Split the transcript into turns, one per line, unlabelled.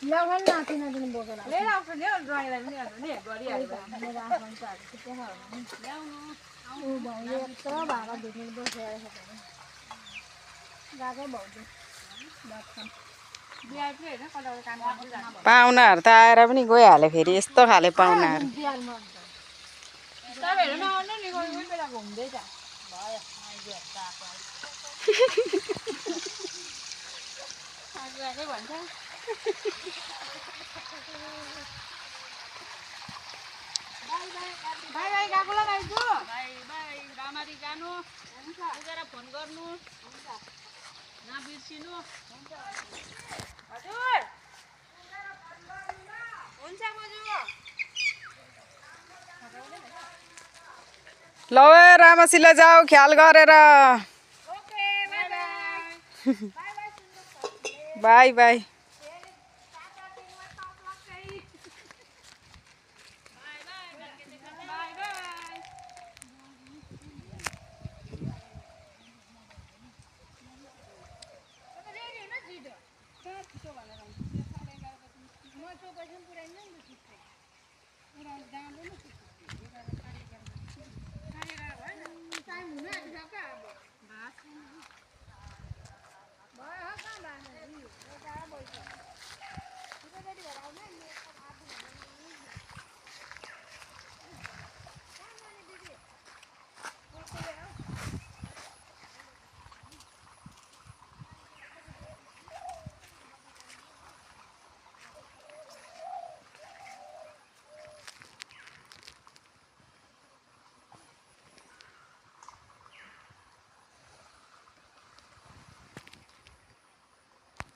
लवन नाति नातिनी बोकेर
लिएर आउँछु नि ड्राइङलाई पनि नि गरिहाल्यो
मेरो आफ्नो चाहन्छ के हो
ल्याउनु
ऊ भयो यत्रो भाडा भेट्नु बसेर गएकै भाउजू
बिहा चाहिँ होइन कता काम गर्दै जानु
पाहुनाहरू त आएर पनि गइहाल्यो फेरि यस्तो खाले पाहुनाहरू
तपाईँहरू नआउनु नि कोही कोही बेला घुम्दैछ भयो आएको भन्छ बाई बाई गएको ल दाइजु बाई बाई राम्ररी जानु हुन्छ पुगेर फोन गर्नु हुन्छ नबिर्सिनु हुन्छ हजुर हुन्छ बजु
लौ रामसिला जाऊ ख्याल गरेर
okay by by
by by